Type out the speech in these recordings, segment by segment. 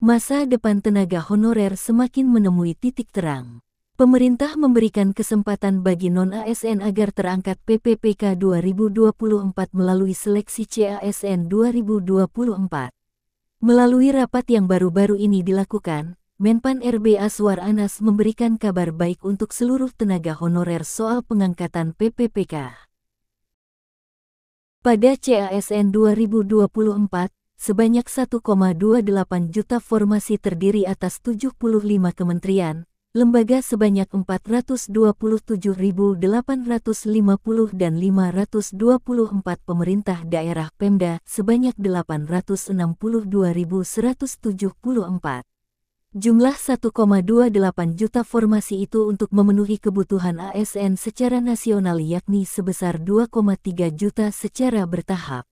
Masa depan tenaga honorer semakin menemui titik terang. Pemerintah memberikan kesempatan bagi non-ASN agar terangkat PPPK 2024 melalui seleksi CASN 2024. Melalui rapat yang baru-baru ini dilakukan, Menpan RB Azwar Anas memberikan kabar baik untuk seluruh tenaga honorer soal pengangkatan PPPK. Pada CASN 2024, sebanyak 1,28 juta formasi terdiri atas 75 kementerian, lembaga sebanyak 427.850 dan 524 pemerintah daerah Pemda sebanyak 862.174. Jumlah 1,28 juta formasi itu untuk memenuhi kebutuhan ASN secara nasional yakni sebesar 2,3 juta secara bertahap.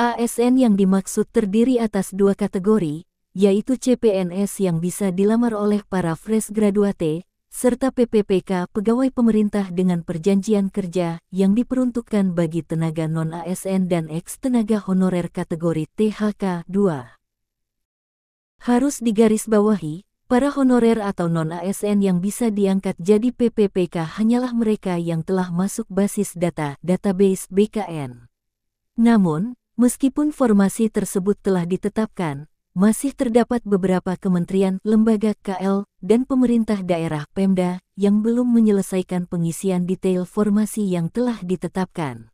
ASN yang dimaksud terdiri atas dua kategori, yaitu CPNS yang bisa dilamar oleh para fresh graduate, serta PPPK pegawai pemerintah dengan perjanjian kerja yang diperuntukkan bagi tenaga non-ASN dan ex-tenaga honorer kategori THK 2. Harus digarisbawahi, para honorer atau non-ASN yang bisa diangkat jadi PPPK hanyalah mereka yang telah masuk basis data database BKN. Namun, meskipun formasi tersebut telah ditetapkan, masih terdapat beberapa kementerian, lembaga KL, dan pemerintah daerah Pemda yang belum menyelesaikan pengisian detail formasi yang telah ditetapkan.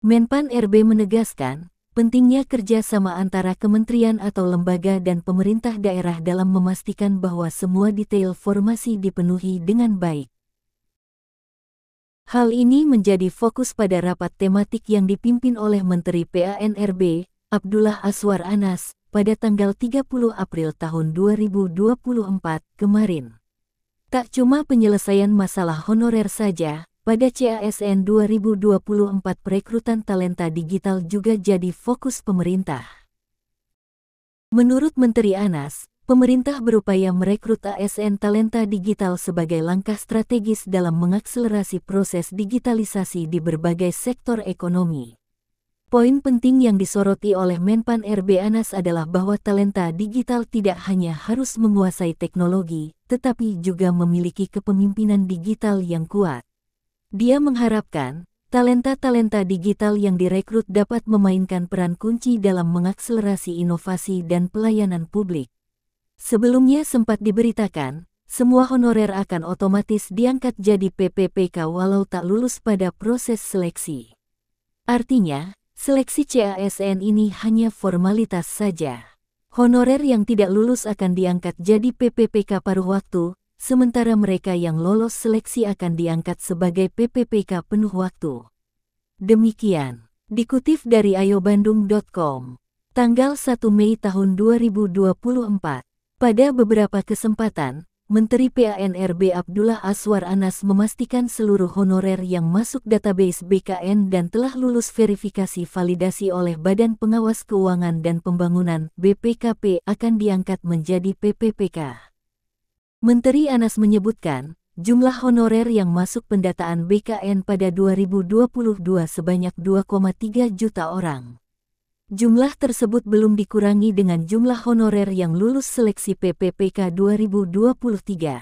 Menpan RB menegaskan, pentingnya kerjasama antara kementerian atau lembaga dan pemerintah daerah dalam memastikan bahwa semua detail formasi dipenuhi dengan baik. Hal ini menjadi fokus pada rapat tematik yang dipimpin oleh Menteri PAN-RB, Abdullah Azwar Anas, pada tanggal 30 April tahun 2024 kemarin. Tak cuma penyelesaian masalah honorer saja, pada CASN 2024 perekrutan talenta digital juga jadi fokus pemerintah. Menurut Menteri Anas, pemerintah berupaya merekrut ASN talenta digital sebagai langkah strategis dalam mengakselerasi proses digitalisasi di berbagai sektor ekonomi. Poin penting yang disoroti oleh Menpan RB Anas adalah bahwa talenta digital tidak hanya harus menguasai teknologi, tetapi juga memiliki kepemimpinan digital yang kuat. Dia mengharapkan, talenta-talenta digital yang direkrut dapat memainkan peran kunci dalam mengakselerasi inovasi dan pelayanan publik. Sebelumnya sempat diberitakan, semua honorer akan otomatis diangkat jadi PPPK walau tak lulus pada proses seleksi. Artinya, seleksi CASN ini hanya formalitas saja. Honorer yang tidak lulus akan diangkat jadi PPPK paruh waktu, sementara mereka yang lolos seleksi akan diangkat sebagai PPPK penuh waktu. Demikian, dikutip dari ayobandung.com, tanggal 1 Mei tahun 2024. Pada beberapa kesempatan, Menteri PAN-RB Abdullah Azwar Anas memastikan seluruh honorer yang masuk database BKN dan telah lulus verifikasi validasi oleh Badan Pengawas Keuangan dan Pembangunan (BPKP) akan diangkat menjadi PPPK. Menteri Anas menyebutkan, jumlah honorer yang masuk pendataan BKN pada 2022 sebanyak 2,3 juta orang. Jumlah tersebut belum dikurangi dengan jumlah honorer yang lulus seleksi PPPK 2023.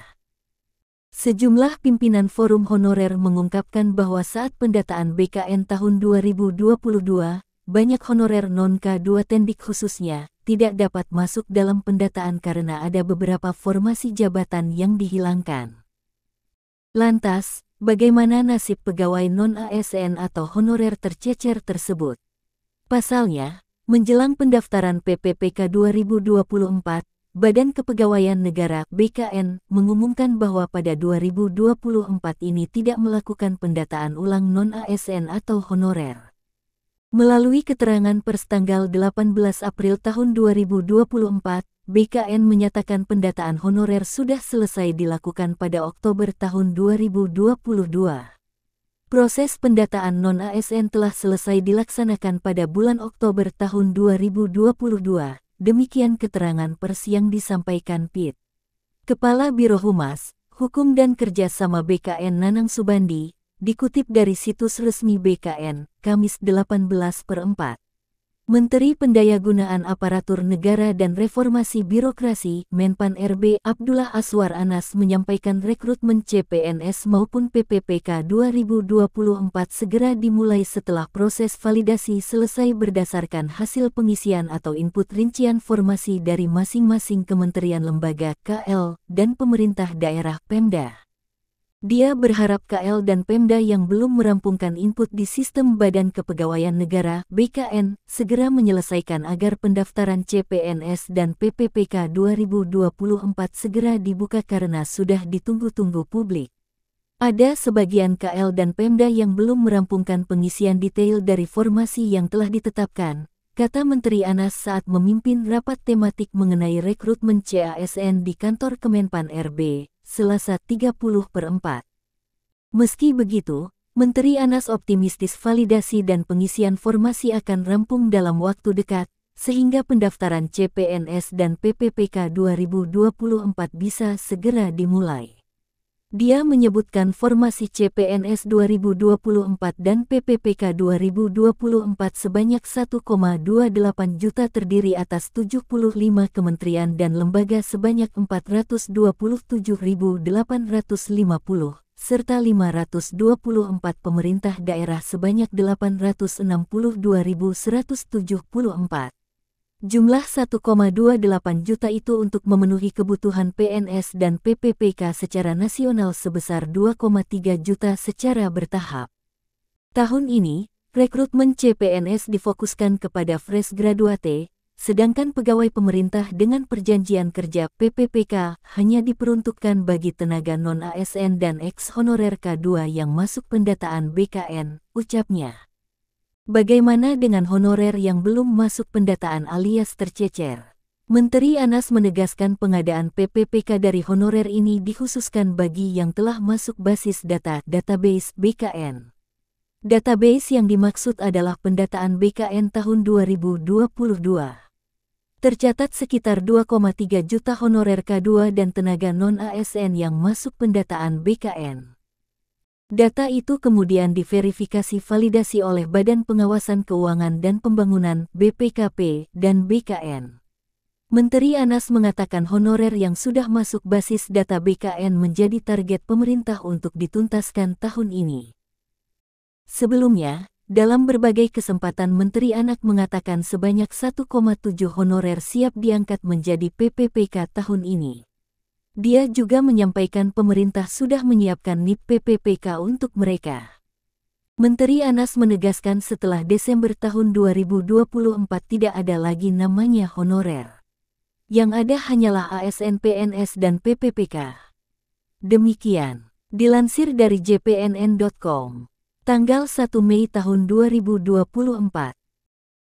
Sejumlah pimpinan forum honorer mengungkapkan bahwa saat pendataan BKN tahun 2022, banyak honorer non-K2 tendik khususnya tidak dapat masuk dalam pendataan karena ada beberapa formasi jabatan yang dihilangkan. Lantas, bagaimana nasib pegawai non-ASN atau honorer tercecer tersebut? Pasalnya, menjelang pendaftaran PPPK 2024, Badan Kepegawaian Negara (BKN) mengumumkan bahwa pada 2024 ini tidak melakukan pendataan ulang non-ASN atau honorer. Melalui keterangan pers tanggal 18 April tahun 2024, BKN menyatakan pendataan honorer sudah selesai dilakukan pada Oktober tahun 2022. Proses pendataan non-ASN telah selesai dilaksanakan pada bulan Oktober tahun 2022, demikian keterangan pers yang disampaikan PIT. Kepala Biro Humas, Hukum dan Kerjasama BKN Nanang Subandi, dikutip dari situs resmi BKN, Kamis 18/4. Menteri Pendayagunaan Aparatur Negara dan Reformasi Birokrasi, Menpan RB, Abdullah Azwar Anas menyampaikan rekrutmen CPNS maupun PPPK 2024 segera dimulai setelah proses validasi selesai berdasarkan hasil pengisian atau input rincian formasi dari masing-masing kementerian lembaga KL dan pemerintah daerah Pemda. Dia berharap KL dan Pemda yang belum merampungkan input di Sistem Badan Kepegawaian Negara (BKN) segera menyelesaikan agar pendaftaran CPNS dan PPPK 2024 segera dibuka karena sudah ditunggu-tunggu publik. Ada sebagian KL dan Pemda yang belum merampungkan pengisian detail dari formasi yang telah ditetapkan, kata Menteri Anas saat memimpin rapat tematik mengenai rekrutmen CASN di kantor Kemenpan RB. Selasa 30/4. Meski begitu, Menteri Anas optimistis validasi dan pengisian formasi akan rampung dalam waktu dekat, sehingga pendaftaran CPNS dan PPPK 2024 bisa segera dimulai. Dia menyebutkan formasi CPNS 2024 dan PPPK 2024 sebanyak 1,28 juta terdiri atas 75 kementerian dan lembaga sebanyak 427.850, serta 524 pemerintah daerah sebanyak 862.174. Jumlah 1,28 juta itu untuk memenuhi kebutuhan PNS dan PPPK secara nasional sebesar 2,3 juta secara bertahap. Tahun ini, rekrutmen CPNS difokuskan kepada fresh graduate, sedangkan pegawai pemerintah dengan perjanjian kerja PPPK hanya diperuntukkan bagi tenaga non-ASN dan ex-honorer K2 yang masuk pendataan BKN, ucapnya. Bagaimana dengan honorer yang belum masuk pendataan alias tercecer? Menteri Anas menegaskan pengadaan PPPK dari honorer ini dikhususkan bagi yang telah masuk basis data database BKN. Database yang dimaksud adalah pendataan BKN tahun 2022. Tercatat sekitar 2,3 juta honorer K2 dan tenaga non-ASN yang masuk pendataan BKN. Data itu kemudian diverifikasi validasi oleh Badan Pengawasan Keuangan dan Pembangunan (BPKP) dan BKN. Menteri Anas mengatakan honorer yang sudah masuk basis data BKN menjadi target pemerintah untuk dituntaskan tahun ini. Sebelumnya, dalam berbagai kesempatan Menteri Anas mengatakan sebanyak 1,7 honorer siap diangkat menjadi PPPK tahun ini. Dia juga menyampaikan pemerintah sudah menyiapkan NIP PPPK untuk mereka. Menteri Anas menegaskan setelah Desember tahun 2024 tidak ada lagi namanya honorer. Yang ada hanyalah ASN PNS dan PPPK. Demikian, dilansir dari jpnn.com, tanggal 1 Mei tahun 2024.